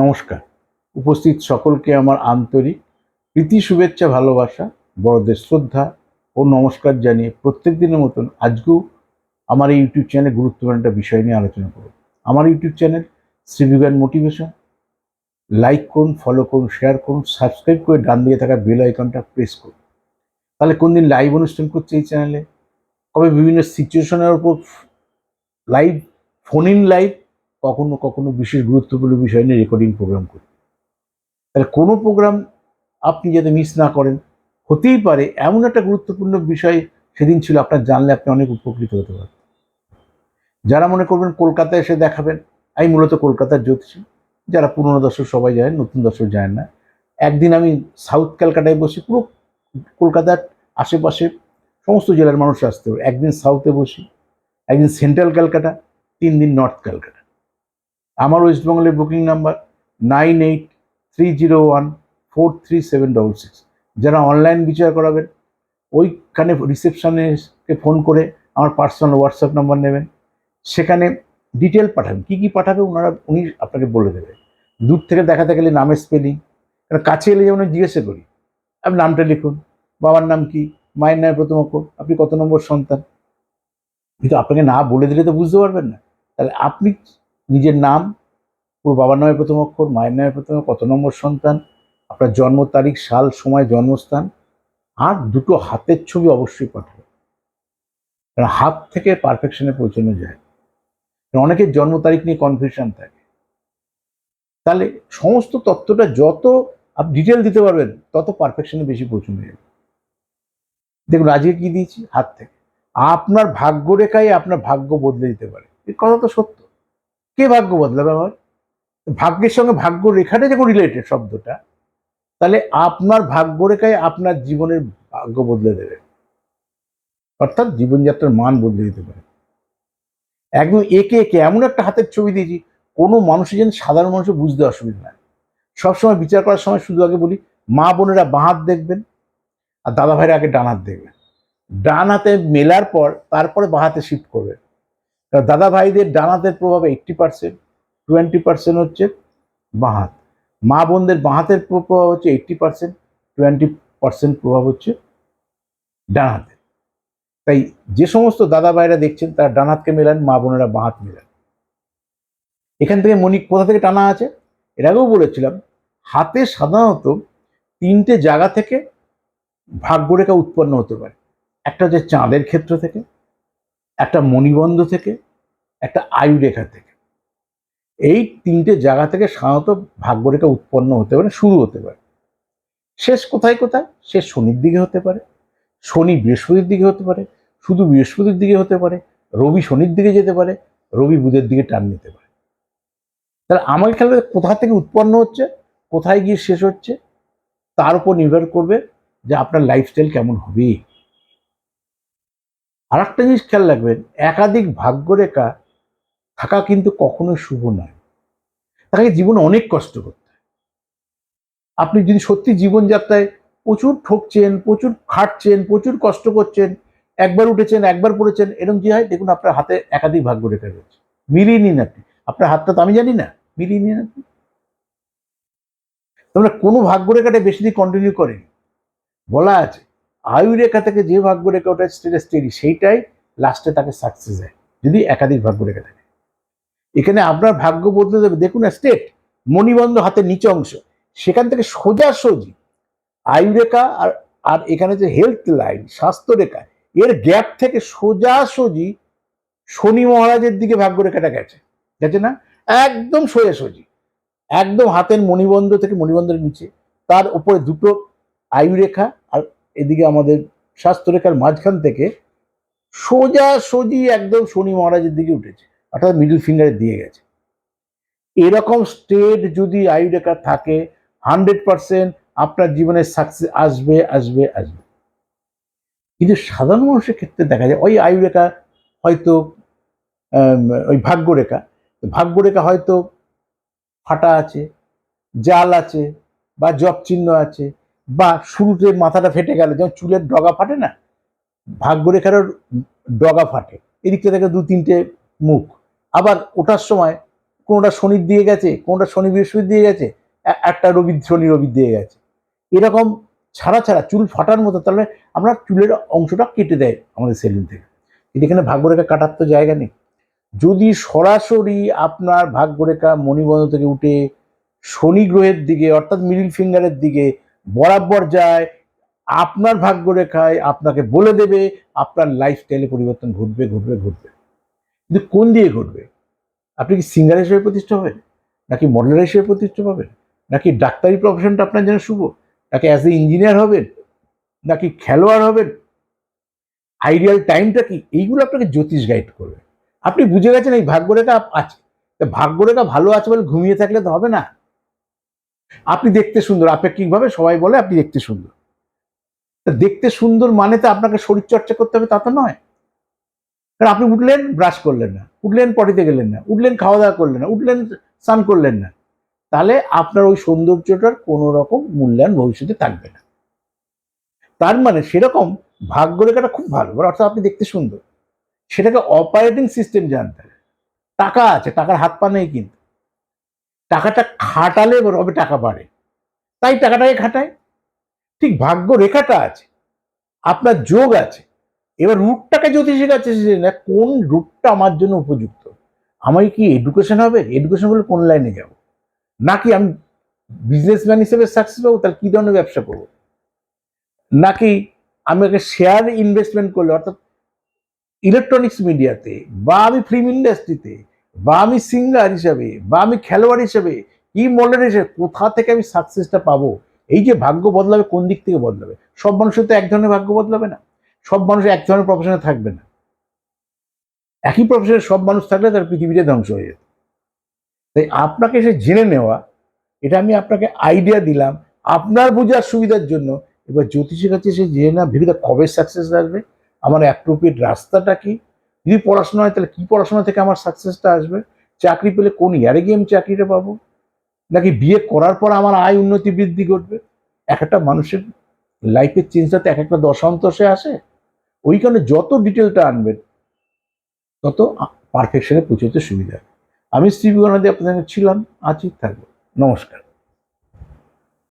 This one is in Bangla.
নমস্কার। উপস্থিত সকলকে আমার আন্তরিক প্রীতি, শুভেচ্ছা, ভালোবাসা, বড়দের শ্রদ্ধা ও নমস্কার জানিয়ে প্রত্যেক দিনের মতন আজকেও আমার এই ইউটিউব চ্যানেলে গুরুত্বপূর্ণ একটা বিষয় নিয়ে আলোচনা করব। আমার ইউটিউব চ্যানেল শ্রীবিজ্ঞান মোটিভেশন। লাইক করুন, ফলো করুন, শেয়ার করুন, সাবস্ক্রাইব করে ডান দিকে থাকা বেল আইকনটা প্রেস করুন। তাহলে কোন দিন লাইভ অনুষ্ঠান করছে এই চ্যানেলে, কবে বিভিন্ন সিচুয়েশনের উপর লাইভ, ফোন ইন লাইভ, কখনো কখনো বিশেষ গুরুত্বপূর্ণ বিষয় নিয়ে রেকর্ডিং প্রোগ্রাম করি। তাহলে কোনো প্রোগ্রাম আপনি যাতে মিস না করেন। হতেই পারে এমন একটা গুরুত্বপূর্ণ বিষয় সেদিন ছিল, আপনার জানলে আপনি অনেক উপকৃত হতে পারেন। যারা মনে করবেন কলকাতায় এসে দেখাবেন, আমি মূলত কলকাতার জ্যোতিষী। যারা পুরনো দর্শক সবাই জানেন, নতুন দর্শক জানেন না। একদিন আমি সাউথ ক্যালকাটায় বসি, পুরো কলকাতার আশেপাশে সমস্ত জেলার মানুষ আসতে হবে। একদিন সাউথে বসি, একদিন সেন্ট্রাল ক্যালকাটা, 3 দিন নর্থ ক্যালকাটা। আমার ওয়েস্টবেঙ্গলের বুকিং নাম্বার 9830143766। যারা অনলাইন বিচার করাবেন, ওইখানে রিসেপশনে ফোন করে আমার পার্সোনাল হোয়াটসঅ্যাপ নাম্বার নেবেন, সেখানে ডিটেল পাঠাবেন। কী কী পাঠাবে উনি আপনাকে বলে দেবে। দূর থেকে দেখাতে গেলে নামের স্পেলিং, কারণ কাছে এলে যেমন জিজ্ঞাসা করি, আপনি নামটা লিখুন, বাবার নাম কি, মায়ের নামের প্রথম অক্ষর, আপনি কত নম্বর সন্তান। কিন্তু আপনাকে না বলে দিলে তো বুঝতে পারবেন না। তাহলে আপনি নিজের নাম, পুরো বাবার নামের প্রথম অক্ষর, মায়ের নামের প্রথম কত নম্বর সন্তান, আপনার জন্ম তারিখ, সাল, সময়, জন্মস্থান, আর দুটো হাতের ছবি অবশ্যই পাঠাবেন। কারণ হাত থেকে পারফেকশনে পৌঁছানো যায়। অনেকের জন্ম তারিখ নিয়ে কনফিউশন থাকে। তাহলে সমস্ত তথ্যটা যত আপনি ডিটেল দিতে পারবেন, তত পারফেকশনে বেশি পৌঁছানো যাবে। দেখুন আজকে কি দিয়েছি, হাত থেকে। আপনার ভাগ্য রেখাই আপনার ভাগ্য বদলে দিতে পারে, এই কথা তো সত্য। কে ভাগ্য বদলাবে আমার? ভাগ্যের সঙ্গে ভাগ্য রেখাটা যখন রিলেটেড শব্দটা, তাহলে আপনার ভাগ্যরেখায় আপনার জীবনের ভাগ্য বদলে দেবে, অর্থাৎ জীবনযাত্রার মান বদলে দিতে পারে। একদম একে একে এমন একটা হাতের ছবি দিয়েছি, কোনো মানুষের যেন, সাধারণ মানুষের বুঝতে অসুবিধা নাই। সবসময় বিচার করার সময় শুধু আগে বলি, মা বোনেরা বাঁ হাত দেখবেন আর দাদা ভাইরা আগে ডান হাত দেখবেন। ডান হাতে মেলার পর তারপরে বাঁ হাতে শিফট করবেন। কারণ দাদা ভাইদের ডান হাতের প্রভাব 80%, 20% হচ্ছে বাঁ হাত। মা বোনদের বাঁ হাতের প্রভাব হচ্ছে 80%, 20% প্রভাব হচ্ছে ডান হাতে। তাই যে সমস্ত দাদা ভাইরা দেখছেন তারা ডান হাতকে মেলান, মা বোনেরা বাঁ হাত মেলান। এখান থেকে মণি কোথা থেকে টানা আছে, এর আগেও বলেছিলাম। হাতে সাধারণত 3টে জায়গা থেকে ভাগ্যরেখা উৎপন্ন হতে পারে। একটা হচ্ছে চাঁদের ক্ষেত্র থেকে, একটা মণিবন্ধ থেকে, একটা আয়ুরেখা থেকে। এই 3টে জায়গা থেকে সাধারণত ভাগ্যরেখা উৎপন্ন হতে পারে, শুরু হতে পারে। শেষ কোথায় কোথায়? শেষ শনির দিকে হতে পারে, শনি বৃহস্পতির দিকে হতে পারে, শুধু বৃহস্পতির দিকে হতে পারে, রবি শনির দিকে যেতে পারে, রবি বুধের দিকে টান নিতে পারে। তাহলে আমাকে খেয়াল করে কোথা থেকে উৎপন্ন হচ্ছে, কোথায় গিয়ে শেষ হচ্ছে, তার উপর নির্ভর করবে যে আপনার লাইফস্টাইল কেমন হবে। আর একটা জিনিস খেয়াল রাখবেন, একাধিক ভাগ্যরেখা থাকা কিন্তু কখনোই শুভ নয়। তাকে জীবনে অনেক কষ্ট করতে হয়। আপনি যদি সত্যি জীবনযাত্রায় প্রচুর ঠকছেন, প্রচুর খাটছেন, প্রচুর কষ্ট করছেন, একবার উঠেছেন, একবার পড়েছেন, এরকম কি হয় দেখুন, আপনার হাতে একাধিক ভাগ্যরেখা রয়েছে। মিলিয়ে নিন আপনি। আপনার হাতটা তো আমি জানি না, মিলিয়ে নিন আপনি। তোমরা কোনো ভাগ্যরেখাটা বেশি দিন কন্টিনিউ করেনি। বলা আছে আয়ু রেখা থেকে যে ভাগ্যরেখা ওটা স্টেডি, সেইটাই লাস্টে তাকে সাকসেস দেয়, যদি একাধিক ভাগ্যরেখা থাকে। এখানে আপনার ভাগ্য বদলে দেবে। দেখুন স্টেট মণিবন্ধ হাতের নিচে অংশ, সেখান থেকে সোজাসুজি আয়ুরেখা আর আর এখানে যে হেলথ লাইন, স্বাস্থ্য রেখা, এর গ্যাপ থেকে সোজাসুজি শনি মহারাজের দিকে ভাগ্যরেখাটা গেছে, গেছে না? একদম সোজাসুজি, একদম হাতের মণিবন্ধ থেকে, মণিবন্ধের নিচে, তার উপরে দুটো আয়ুরেখা, আর এদিকে আমাদের স্বাস্থ্য রেখার মাঝখান থেকে সোজাসুজি একদম শনি মহারাজের দিকে উঠেছে, অর্থাৎ মিডল ফিঙ্গারে দিয়ে গেছে। এরকম স্টেট যদি আয়ুরেখা থাকে, 100% আপনার জীবনে সাকসেস আসবে আসবে আসবে। কিন্তু সাধারণ মানুষের ক্ষেত্রে দেখা যায় ওই আয়ুরেখা হয়তো ওই ভাগ্যরেখা হয়তো ফাটা আছে, জাল আছে, বা জব চিহ্ন আছে, বা শুরুতে মাথাটা ফেটে গেল, যেমন চুলের ডগা ফাটে না, ভাগ্যরেখারও ডগা ফাটে, এদিকটা থেকে 2-3টে মুখ। আবার ওঠার সময় কোনোটা শনির দিয়ে গেছে, কোনোটা শনি বৃহস্পতি দিয়ে গেছে, একটা রবি শনি রবি দিয়ে গেছে, এরকম ছাড়া ছাড়া চুল ফাটার মতো। তাহলে আমরা চুলের অংশটা কেটে দেয় আমাদের সেলুন থেকে, কিন্তু এখানে ভাগ্যরেখা কাটার তো জায়গা নেই। যদি সরাসরি আপনার ভাগ্যরেখা মণিবন্ধ থেকে উঠে শনি গ্রহের দিকে অর্থাৎ মিডিল ফিঙ্গারের দিকে বরাবর যায়, আপনার ভাগ্যরেখায় আপনাকে বলে দেবে আপনার লাইফস্টাইলে পরিবর্তন ঘটবে ঘটবে ঘটবে। কিন্তু কোন দিয়ে ঘটবে? আপনি কি সিঙ্গার হিসেবে প্রতিষ্ঠা হবেন, নাকি মডেলার হিসেবে প্রতিষ্ঠা পাবেন, নাকি ডাক্তারি প্রফেশনটা আপনার জন্য শুভ, নাকি অ্যাজ এ ইঞ্জিনিয়ার হবেন, নাকি খেলোয়াড় হবেন, আইডিয়াল টাইমটা কি, এইগুলো আপনাকে জ্যোতিষ গাইড করবে। আপনি বুঝে গেছেন এই ভাগ্যরেখা আছে, ভাগ্যরেখা ভালো আছে বলে ঘুমিয়ে থাকলে তো হবে না। আপনি দেখতে সুন্দর, আপেক্ষিকভাবে সবাই বলে আপনি দেখতে সুন্দর, দেখতে সুন্দর মানে তো আপনাকে শরীর চর্চা করতে হবে তা তো নয়। কারণ আপনি উঠলেন ব্রাশ করলেন না, উঠলেন পটিতে গেলেন না, উঠলেন খাওয়া দাওয়া করলেন না, উঠলেন স্নান করলেন না, তাহলে আপনার ওই সৌন্দর্যটার কোনো রকম মূল্যায়ন ভবিষ্যতে থাকবে না। তার মানে সেরকম ভাগ্যরেখাটা খুব ভালো, অর্থাৎ আপনি দেখতে সুন্দর, সেটাকে অপারেটিং সিস্টেম জানতে হবে। টাকা আছে, টাকার হাত পা নেই, কিন্তু টাকাটা খাটালে রবে টাকা বাড়ে, তাই টাকাটাকে খাটায়। ঠিক ভাগ্য রেখাটা আছে, আপনার যোগ আছে, এবার রুটটাকে জ্যোতিষী কাছে না, কোন রুটটা আমার জন্য উপযুক্ত। আমার কি এডুকেশন হবে, এডুকেশন হলে কোন লাইনে যাব, নাকি আমি বিজনেসম্যান হিসেবে সাকসেস পাবো, তাহলে কি ধরনের ব্যবসা করবো, নাকি আমি একটা শেয়ার ইনভেস্টমেন্ট করলে অর্থাৎ ইলেকট্রনিক্স মিডিয়াতে, বা আমি ফিল্ম ইন্ডাস্ট্রিতে, বা আমি সিঙ্গার হিসাবে, বা আমি খেলোয়াড় হিসেবে, কি মডেল হিসেবে কোথা থেকে আমি সাকসেসটা পাবো। এই যে ভাগ্য বদলাবে, কোন দিক থেকে বদলাবে? সব মানুষের তো এক ধরনের ভাগ্য বদলাবে না, সব মানুষ এক ধরনের প্রফেশনে থাকবে না। একই প্রফেশনে সব মানুষ থাকলে তার পৃথিবীটা ধ্বংস হয়ে যেত। তাই আপনাকে সে জেনে নেওয়া, এটা আমি আপনাকে আইডিয়া দিলাম আপনার বোঝার সুবিধার জন্য। এবার জ্যোতিষের কাছে সে জেনে না ভেবে কবে সাকসেস আসবে, আমার অ্যাপ্রোপ্রিয়েট রাস্তাটা কি, যদি পড়াশোনা হয় তাহলে কি পড়াশোনা থেকে আমার সাকসেসটা আসবে, চাকরি পেলে কোন ইয়ারে গিয়ে আমি চাকরিটা পাবো, নাকি বিয়ে করার পর আমার আয় উন্নতি বৃদ্ধি ঘটবে। এক একটা মানুষের লাইফের চেঞ্জটা তো এক একটা দশান্তরে আসে। ওই কারণে যত ডিটেলটা আনবেন তত পারফেকশনে পৌঁছতে সুবিধা। আমি শ্রী বিগণাদি আপনাদের ছিলাম, আছি, থাকবো। নমস্কার।